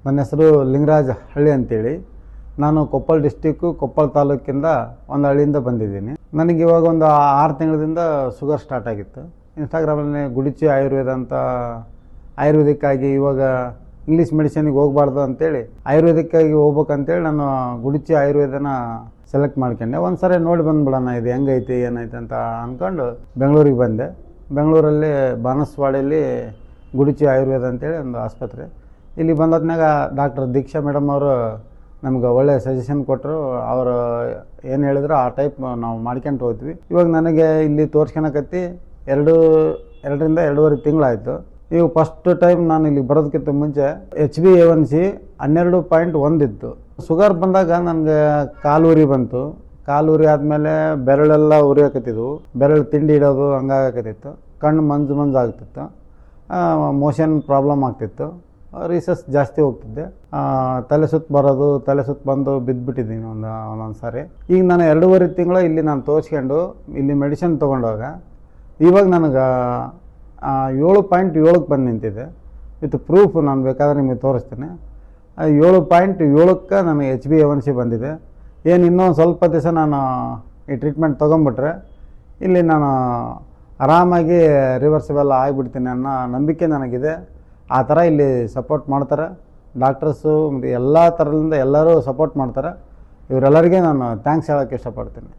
ನನ್ನ ಹೆಸರು ಲಿಂಗರಾಜ್ ಹಳ್ಳಿ ಅಂತೇಳಿ. ನಾನು ಕೊಪ್ಪಳ ಡಿಸ್ಟಿಕ್ಕು ಕೊಪ್ಪಳ ತಾಲೂಕಿಂದ ಒಂದು ಹಳ್ಳಿಯಿಂದ ಬಂದಿದ್ದೀನಿ. ನನಗೆ ಇವಾಗ ಒಂದು 6 ತಿಂಗಳಿಂದ ಶುಗರ್ ಸ್ಟಾರ್ಟ್ ಆಗಿತ್ತು. ಇನ್ಸ್ಟಾಗ್ರಾಮಲ್ಲಿ ಗುಡಿಚಿ ಆಯುರ್ವೇದ ಅಂತ ಆಯುರ್ವೇದಿಕ್ಕಾಗಿ ಇವಾಗ ಇಂಗ್ಲೀಷ್ ಮೆಡಿಸಿನಿಗೆ ಹೋಗಬಾರ್ದು ಅಂತೇಳಿ ಆಯುರ್ವೇದಿಕ್ಕಾಗಿ ಹೋಗ್ಬೇಕಂತೇಳಿ ನಾನು ಗುಡಿಚಿ ಆಯುರ್ವೇದನ ಸೆಲೆಕ್ಟ್ ಮಾಡ್ಕೊಂಡೆ. ಒಂದು ಸರಿ ನೋಡಿ ಬಂದ್ಬಿಡೋಣ ಇದು ಹೆಂಗೈತಿ ಏನೈತೆ ಅಂತ ಅಂದ್ಕೊಂಡು ಬೆಂಗಳೂರಿಗೆ ಬಂದೆ. ಬೆಂಗಳೂರಲ್ಲಿ ಬಾನಸವಾಡಿಯಲ್ಲಿ ಗುಡಿಚಿ ಆಯುರ್ವೇದ ಅಂತೇಳಿ ಒಂದು ಆಸ್ಪತ್ರೆ. ಇಲ್ಲಿ ಬಂದದ್ನಾಗ ಡಾಕ್ಟರ್ ದೀಕ್ಷಾ ಮೇಡಮ್ ಅವರು ನಮ್ಗೆ ಒಳ್ಳೆ ಸಜೆಷನ್ ಕೊಟ್ಟರು. ಅವರು ಏನು ಹೇಳಿದ್ರು ಆ ಟೈಪ್ ನಾವು ಮಾಡ್ಕೊಂತ ಹೋದ್ವಿ. ಇವಾಗ ನನಗೆ ಇಲ್ಲಿ ತೋರ್ಸ್ಕೊಳಕತ್ತಿ 2ರಿಂದ 2.5 ತಿಂಗಳಾಯಿತು. ಇವು ಫಸ್ಟ್ ಟೈಮ್ ನಾನು ಇಲ್ಲಿ ಬರೋದಕ್ಕಿಂತ ಮುಂಚೆ HbA1c 12.1 ಇತ್ತು. ಶುಗರ್ ಬಂದಾಗ ನನಗೆ ಕಾಲು ಉರಿ ಬಂತು. ಕಾಲು ಉರಿ ಆದಮೇಲೆ ಬೆರಳೆಲ್ಲ ಉರಿಯಾಕತ್ತಿದ್ವು, ಬೆರಳು ತಿಂಡಿ ಇಡೋದು ಹಂಗಾಗತ್ತಿತ್ತು. ಕಣ್ಣು ಮಂಜು ಆಗ್ತಿತ್ತು, ಮೋಷನ್ ಪ್ರಾಬ್ಲಮ್ ಆಗ್ತಿತ್ತು, ರೀಸಸ್ ಜಾಸ್ತಿ ಹೋಗ್ತಿದ್ದೆ, ತಲೆ ಸುತ್ತ ಬರೋದು, ತಲೆ ಸುತ್ತ ಬಂದು ಬಿದ್ದುಬಿಟ್ಟಿದ್ದೀನಿ ಒಂದೊಂದು ಸಾರಿ. ಈಗ ನಾನು 2.5 ತಿಂಗಳು ಇಲ್ಲಿ ನಾನು ತೋರಿಸ್ಕೊಂಡು ಇಲ್ಲಿ ಮೆಡಿಸಿನ್ ತೊಗೊಂಡಾಗ ಇವಾಗ ನನಗೆ 7.7ಕ್ಕೆ ಬಂದು ನಿಂತಿದೆ. ವಿತ್ ಪ್ರೂಫ್ ನಾನು ಬೇಕಾದ್ರೆ ನಿಮಗೆ ತೋರಿಸ್ತೀನಿ. 7.7ಕ್ಕೆ ನನಗೆ HbA1c ಬಂದಿದೆ. ಏನು ಇನ್ನೊಂದು ಸ್ವಲ್ಪ ದಿವಸ ನಾನು ಈ ಟ್ರೀಟ್ಮೆಂಟ್ ತೊಗೊಂಬಿಟ್ರೆ ಇಲ್ಲಿ ನಾನು ಆರಾಮಾಗಿ ರಿವರ್ಸಿಬಲ್ ಆಗಿಬಿಡ್ತೀನಿ ಅನ್ನೋ ನಂಬಿಕೆ ನನಗಿದೆ. ಆ ಥರ ಇಲ್ಲಿ ಸಪೋರ್ಟ್ ಮಾಡ್ತಾರೆ ಡಾಕ್ಟರ್ಸು, ಎಲ್ಲ ಥರದಿಂದ ಎಲ್ಲರೂ ಸಪೋರ್ಟ್ ಮಾಡ್ತಾರೆ. ಇವರೆಲ್ಲರಿಗೆ ನಾನು ಥ್ಯಾಂಕ್ಸ್ ಹೇಳೋಕ್ಕೆ ಇಷ್ಟಪಡ್ತೀನಿ.